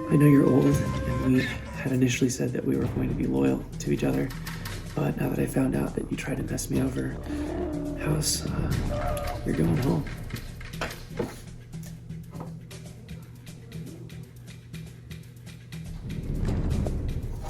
I know you're old, and we had initially said that we were going to be loyal to each other, but now that I found out that you tried to mess me over, House, you're going home.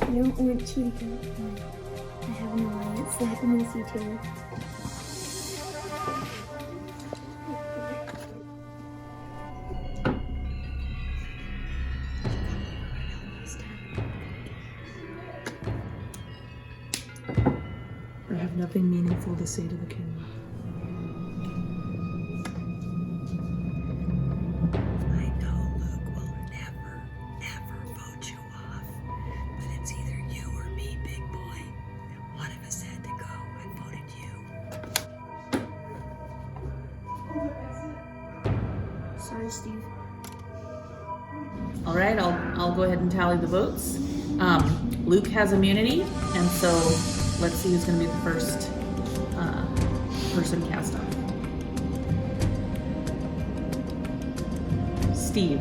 I don't want you to go. I have an alliance that I miss you too. I have nothing meaningful to say to the camera. I know Luke will never, ever vote you off. But it's either you or me, big boy. One of us had to go. I voted you. Sorry, Steve. All right, I'll go ahead and tally the votes. Luke has immunity, and so let's see who's going to be the first person cast off. Steve.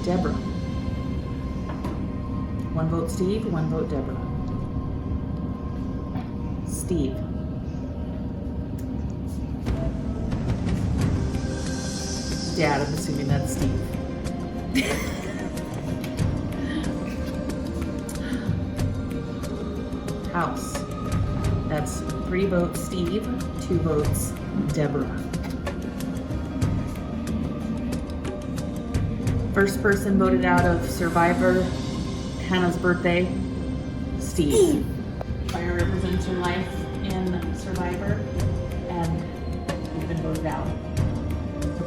Deborah. One vote Steve, one vote Deborah. Steve. Dad, I'm assuming that's Steve. House. That's 3 votes Steve, 2 votes Deborah. First person voted out of Survivor, Hannah's birthday, Steve. Fire represents your life in Survivor, and you've been voted out.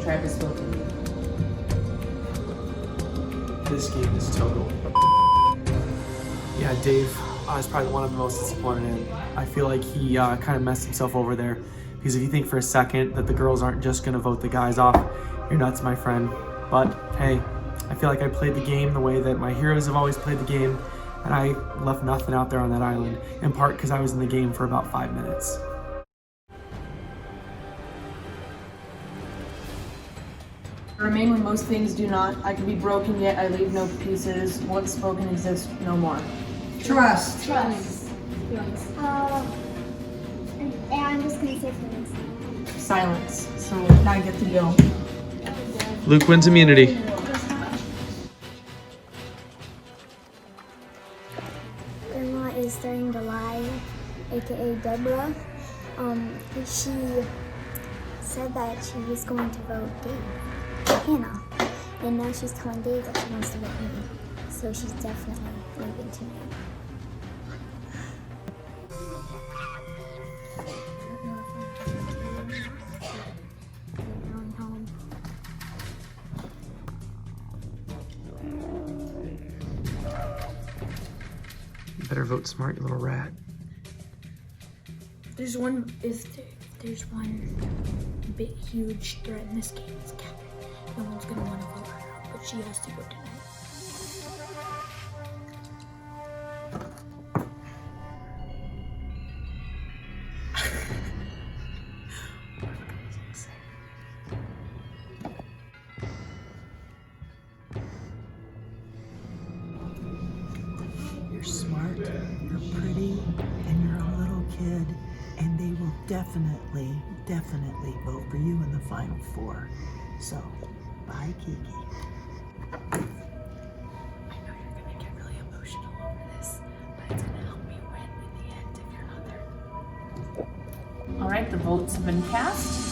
Travis Wilson. This game is total. Yeah, Dave is probably the one I'm most disappointed in. I feel like he kind of messed himself over there, because if you think for a second that the girls aren't just going to vote the guys off, you're nuts, my friend. But hey, I feel like I played the game the way that my heroes have always played the game, and I left nothing out there on that island, in part because I was in the game for about 5 minutes. I remain when most things do not. I can be broken, yet I leave no pieces. Once spoken exists no more. Trust. Feelings. And I'm just gonna say feelings. Silence. So now I get to go. Luke wins immunity. Grandma is starting to lie, aka Deborah. She said that she was going to vote Hannah, and now she's telling Dave that she wants to vote me. So she's definitely leaving tonight. Going home. You better vote smart, you little rat. There's one big huge threat in this game, it's Catherine. No one's gonna want to vote her out, but she has to go tonight. You're pretty and you're a little kid, and they will definitely vote for you in the final four. So, bye, Kiki. I know you're gonna get really emotional over this, but it's gonna help me win in the end if you're not there. All right, the votes have been cast.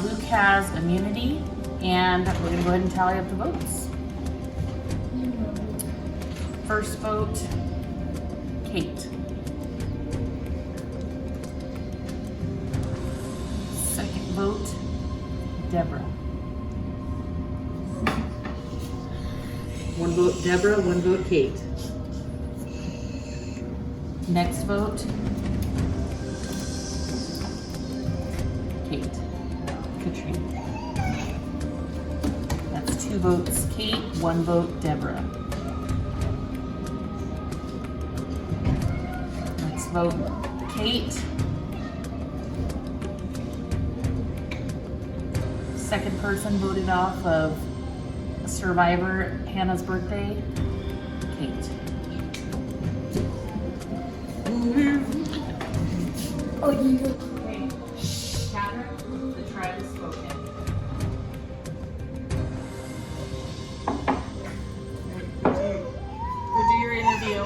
Luke has immunity, and we're gonna go ahead and tally up the votes. First vote, Kate. Second vote, Deborah. One vote Deborah, one vote Kate. Next vote, Kate. Katrina. That's 2 votes Kate, 1 vote Deborah. Next vote, Kate. Second person voted off of Survivor Hannah's birthday, Kate. Oh, you know. Okay, Catherine, the tribe has spoken. Go do your interview.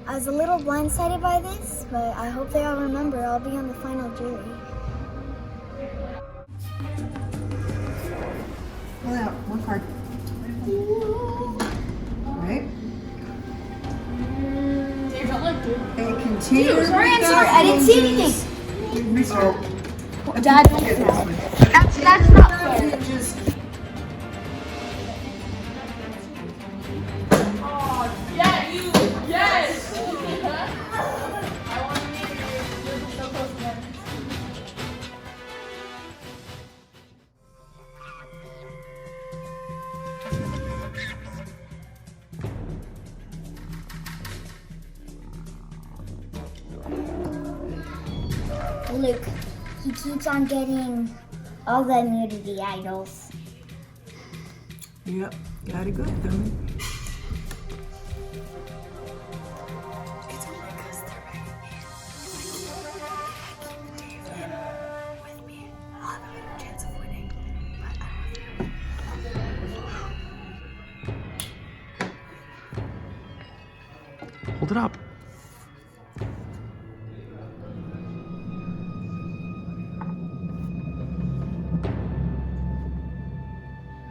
I was a little blindsided by this, but I hope they all remember I'll be on the final jury. Pull out one card. Right? Dave, don't look, dude. And continue. I'm sorry, I didn't see anything. Dad, don't that's not fair. Yeah, you. Yes. I want to meet you. You're so close to that. Luke, he keeps on getting all the immunity idols. Yep, gotta go with them. It's only because they're recommended. If I keep Dave in with me, I'll have a better chance of winning. But I love you. Hold it up.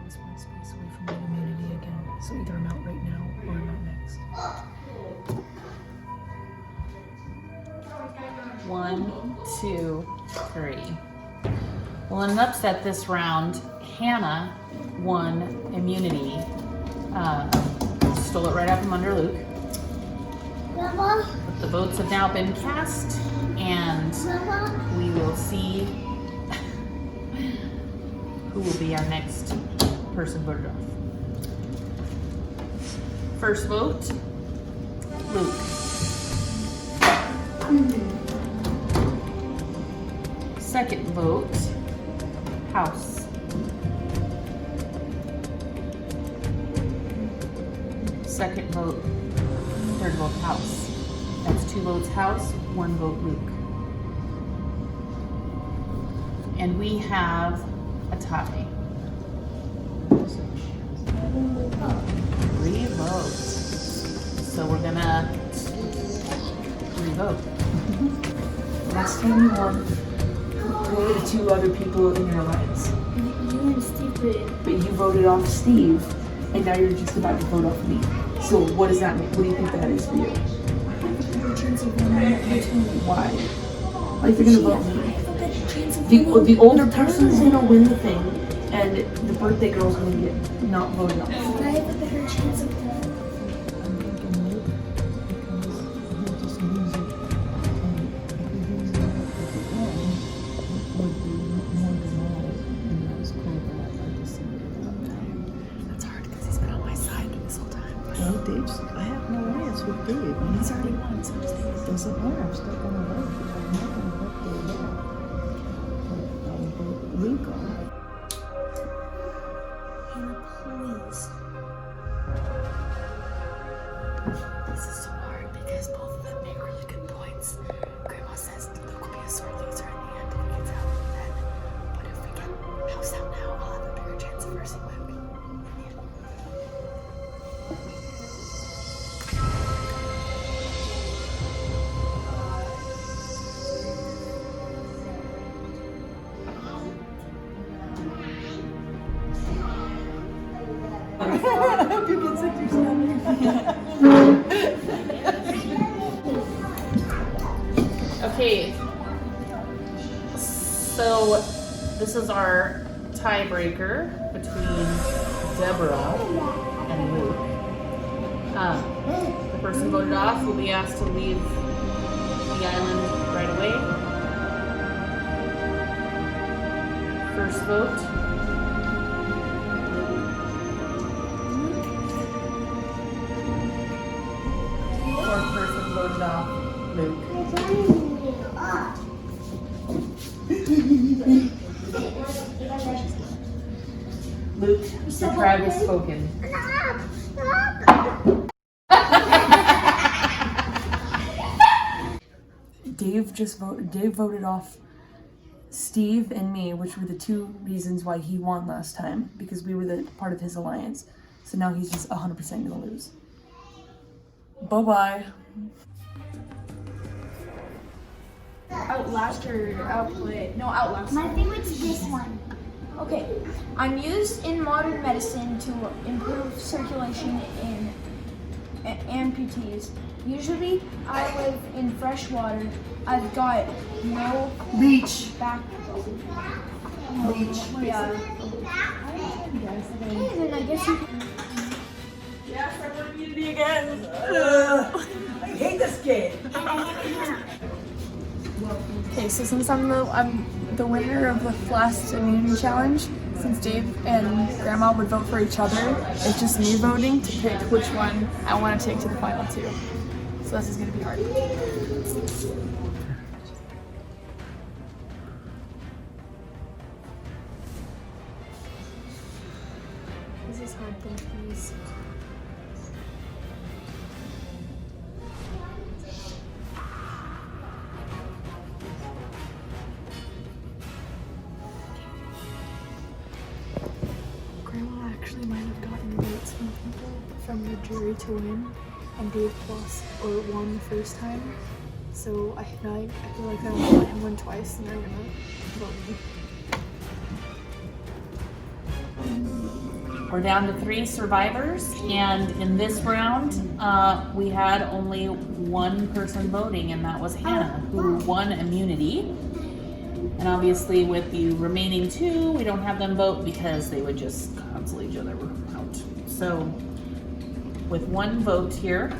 This one space away from the immunity again. So either I'm out right now or I'm out next. 1, 2, 3. Well, in an upset this round, Hannah won immunity. Stole it right out from under Luke. Mama, The votes have now been cast, and Mama. we will see who will be our next person voted off. First vote, Luke. Second vote, House. Second vote, third vote, House. That's 2 votes House, 1 vote Luke. And we have a tie. 3 votes. So we're gonna re-vote. Last time you won, who were the 2 other people in your alliance? You and Steve. But you voted off Steve, and now you're just about to vote off me. So what does that mean? What do you think that is for you? Why? Like you're gonna vote me? The older person's gonna win the thing, and the birthday girl's gonna get not voted off. I have a better chance of that. I'm thinking Luke because he'll just lose it. And if he loses it at the end, it would be more demoralized. And that was cool, but I'd like to see it without that. That's hard because he's been on my side this whole time. Well, Dave's, I have no alliance with Dave. He's already won, so I'm saying. It doesn't matter, I'm still gonna vote. I'm not gonna vote Dave out. But I'll vote Luke on. Hannah, please. This is so hard because because both of them make really good points. Grandma says Luke will be a sore loser in the end if he gets out then. But if we get house out now, I'll have a bigger chance of versing Luke in the end. Okay, so this is our tiebreaker between Deborah and Luke. The person voted off will be asked to leave the island right away. First vote. Fourth person voted off, Luke. Luke, the tribe has spoken. Dave voted off Steve and me, which were the two reasons why he won last time, because we were the part of his alliance. So now he's just 100% gonna lose. Bye-bye. Outlast or outplay? No, Outlast. My favorite's this one. Okay, I'm used in modern medicine to improve circulation in amputees. Usually, I live in fresh water. I've got no Leech. backbone. Leech. Yeah. Okay, then I guess you. Yes, I want immunity again. I hate this game. Okay, so since I'm the winner of the last immunity challenge, since Dave and Grandma would vote for each other, it's just me voting to pick which one I want to take to the final two. So this is going to be hard. This is hard, please. Grandma actually might have gotten votes from people from the jury to win, and Dave lost or won the first time. So I feel like I would let him win twice, and they're gonna vote me. We're down to 3 survivors, and in this round, we had only one person voting, and that was Hannah, who won immunity. And obviously with the remaining 2, we don't have them vote because they would just cancel each other out. So with one vote here,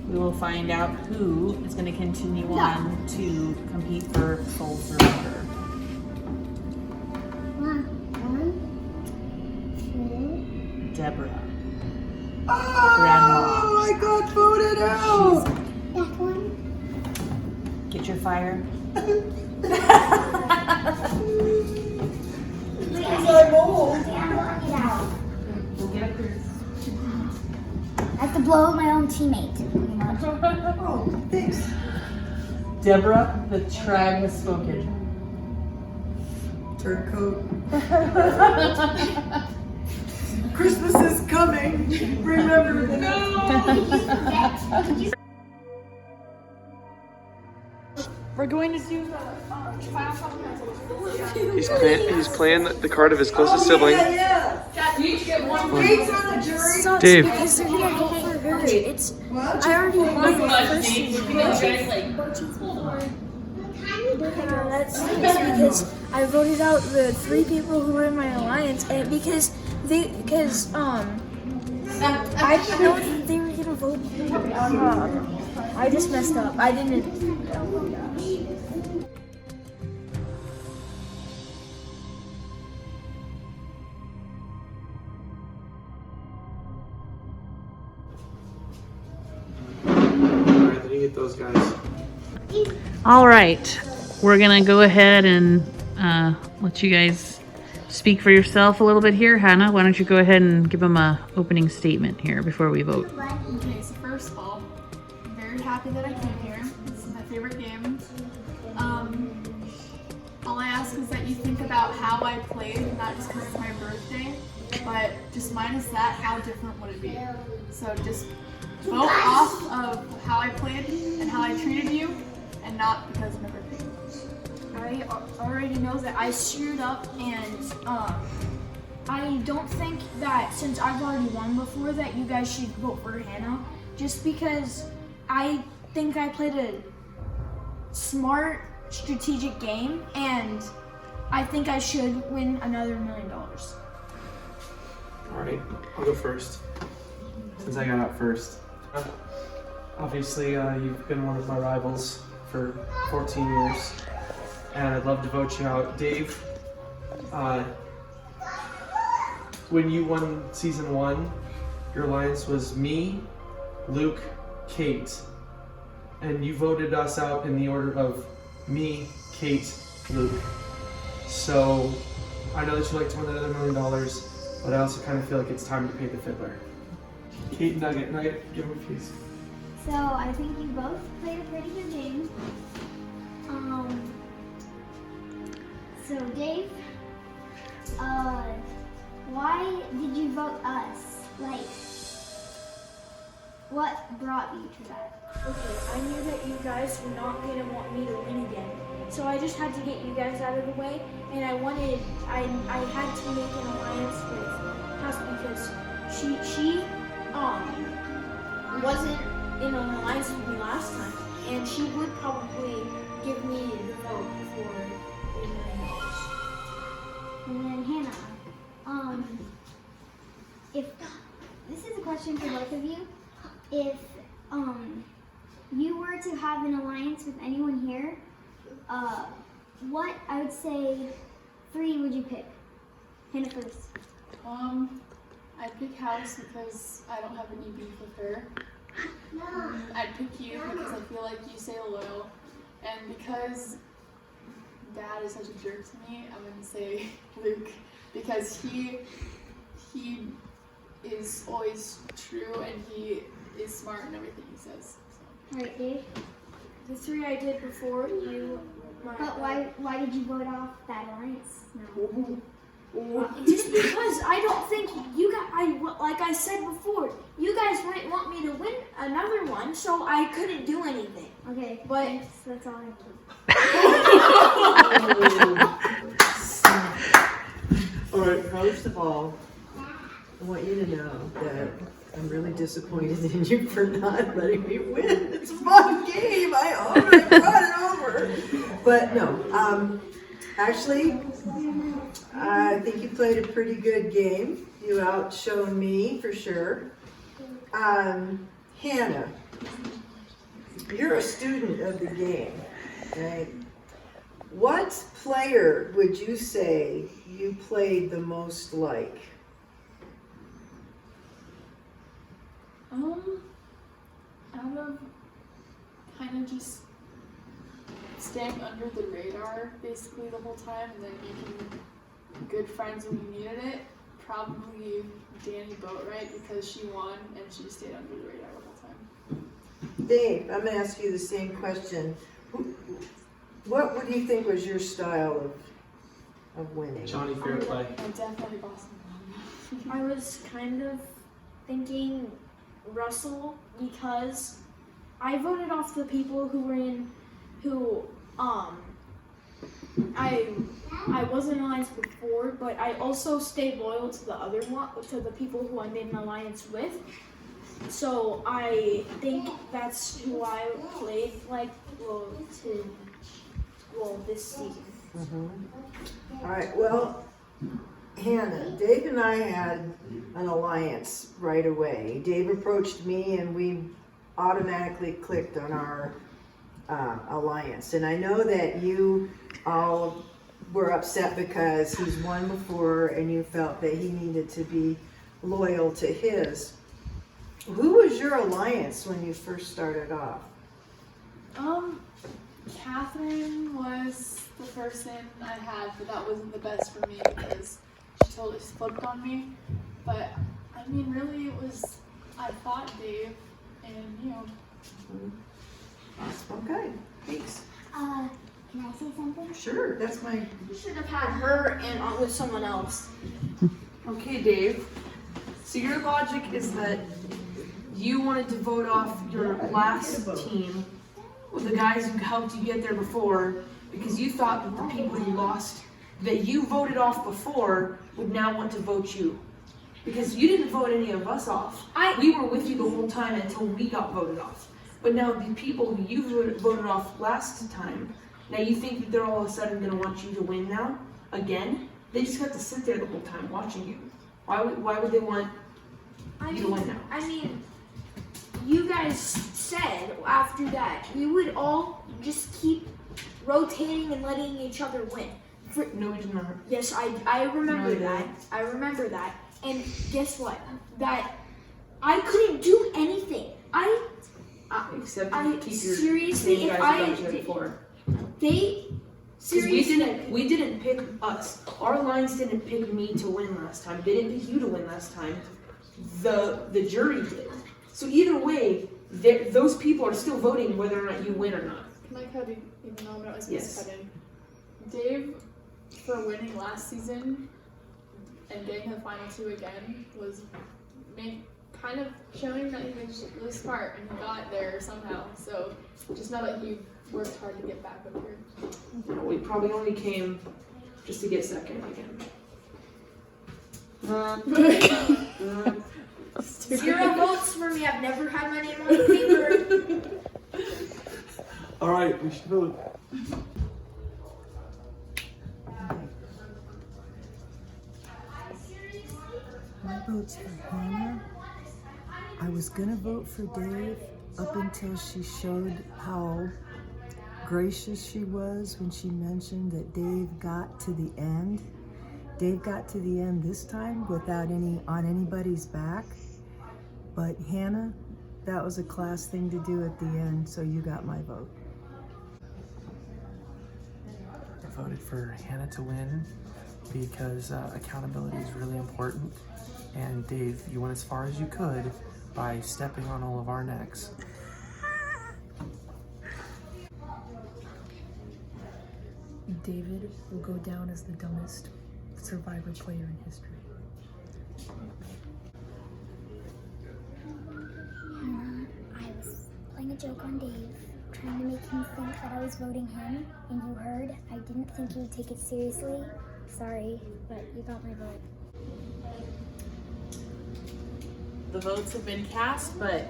we will find out who is going to continue on to compete for Sole Survivor. 1, 2. Deborah. Oh, Grandma. I got voted out. That one. Get your fire. I'm old. We'll get a cruise. I have to blow up my own teammate. Oh, thanks. Deborah, the tribe has spoken. Turncoat. Christmas is coming. Remember that. We're going to do the He's playing the card of his closest sibling. Yeah. Dave's on the jury. Dave. Because they're gonna vote for her. It's. I already won my first season. That's because I voted out the 3 people who were in my alliance, and because I didn't know that they were gonna vote. I just messed up. I didn't. Oh my gosh. Alright, then you get those guys. All right, we're gonna go ahead and let you guys speak for yourself a little bit here. Hannah, why don't you go ahead and give them a opening statement here before we vote. Okay, so first of all, very very happy that I came here. This is my favorite game. All I ask is that you think about how I played, not just because it's my birthday, but just minus that, how different would it be? So just vote off of how I played and how I treated you, and not because of my birthday. I already know that I screwed up, and I don't think that since I've already won before that you guys should vote for Hannah, just because I think I played a smart, strategic game, and I think I should win another $1 million. All right, I'll go first, since I got out first. Obviously, you've been one of my rivals for 14 years, and I'd love to vote you out. Dave, when you won season 1, your alliance was me, Luke, Kate, and you voted us out in the order of me, Kate, Luke. So I know that you like to win another $1 million, but I also kind of feel like it's time to pay the fiddler. Kate Nugget, give him a piece. So I think you both played a pretty good game. So Dave, why did you vote us? Like, what brought you to that? Okay, I knew that you guys were not gonna want me to win again, so I just had to get you guys out of the way, and I had to make an alliance with House because she wasn't in an alliance with me last time, and she would probably give me the vote for $1 million. And then Hannah, if this is a question for both of you, if you were to have an alliance with anyone here, what I would say 3 would you pick? Hannah first. I'd pick House because I don't have any beef with her. I'd pick you because I feel like you stay loyal, and because Dad is such a jerk to me, I'm gonna say Luke because he is always true and he is smart in everything he says. So. Alright, Dave. The 3 I did before you. But why did you vote off that alliance? No. Just because I don't think you guys, like I said before, you guys wouldn't want me to win another one, so I couldn't do anything. Okay, But thanks. That's all I have. All right, first of all, I want you to know that I'm really disappointed in you for not letting me win. It's a fun game. I already brought it over. But no, actually, I think you played a pretty good game. You outshone me for sure. Hannah, you're a student of the game, right? What player would you say you played the most like? Out of kind of just staying under the radar basically the whole time and then making good friends when you needed it, probably Danny Boatwright because she won and she stayed under the radar the whole time. Dave, I'm going to ask you the same question. What would you think was your style of winning? Johnny Fairplay. Definitely Boston. I was kind of thinking Russell because I voted off the people who I wasn't in an alliance before, but I also stayed loyal to the people who I made an alliance with. So I think that's who I played this season. Mm-hmm. All right, well, Hannah, Dave and I had an alliance right away. Dave approached me and we automatically clicked on our alliance. And I know that you all were upset because he's won before and you felt that he needed to be loyal to his. Who was your alliance when you first started off? Catherine was the person I had, but that wasn't the best for me because she totally flipped on me. But I mean, really, I fought Dave, and Okay, thanks. Can I say something? Sure, that's my. You should have had her and with someone else. Okay, Dave. So your logic is that you wanted to vote off your last team with the guys who helped you get there before because you thought that the people you lost, that you voted off before, would now want to vote you. Because you didn't vote any of us off. We were with you the whole time until we got voted off. But now the people who you voted off last time, now you think that they're all of a sudden going to want you to win now? Again? They just got to sit there the whole time watching you. Why would they want you to win now? I mean, you guys said after that we would all just keep rotating and letting each other win. No, we did not. Yes, I remember No, that. I remember that. And guess what? That I couldn't do anything. Except I keep your seriously, same if guys I who got you there did- before. They 'Cause seriously. we didn't pick us. Our lines didn't pick me to win last time. They didn't pick you to win last time. The jury did. So either way, those people are still voting whether or not you win or not. Can I cut in, even though I'm not supposed Yes. to cut in? Dave, for winning last season and getting the final two again, was kind of showing that he was smart and he got there somehow. So just know that he worked hard to get back up here. We probably only came just to get second again. 0 votes for me. I've never had my name on the paper. All right, we should vote. My vote's for Hannah. I was gonna vote for Dave up until she showed how gracious she was when she mentioned that Dave got to the end. Dave got to the end this time without on anybody's back. But Hannah, that was a class thing to do at the end, so you got my vote. I voted for Hannah to win because accountability is really important. And Dave, you went as far as you could by stepping on all of our necks. David will go down as the dumbest Survivor player in history. I was playing a joke on Dave, trying to make him think that I was voting him, and you heard I didn't think you would take it seriously. Sorry, but you got my vote. The votes have been cast, but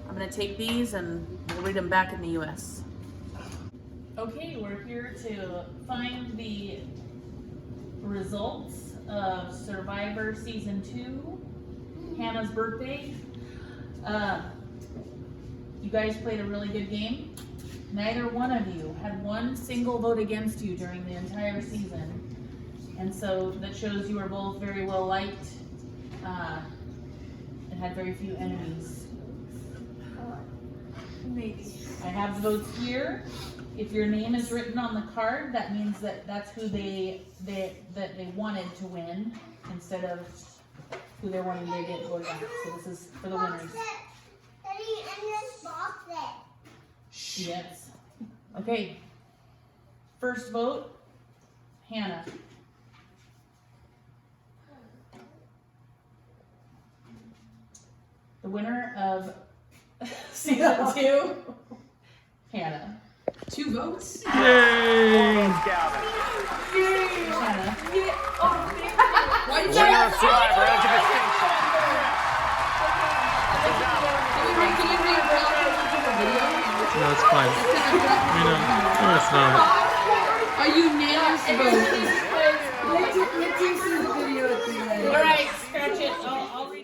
I'm gonna take these and we'll read them back in the US. Okay, we're here to find the results of Survivor Season 2, Hannah's birthday. You guys played a really good game. Neither one of you had one single vote against you during the entire season. And so that shows you are both very well liked and had very few enemies. Maybe. I have the votes here. If your name is written on the card, that means that that's who they wanted to win instead of who they wanted to get voted out. So this is for the winners. Yes. Okay. First vote, Hannah. The winner of season 2, Hannah. 2 votes? Hannah. Why did Winner of Survivor as a distinction. Can you read the video? No, it's fine. No, it's not. A unanimous vote. Let's see the video at the end. All right, scratch it. I'll read.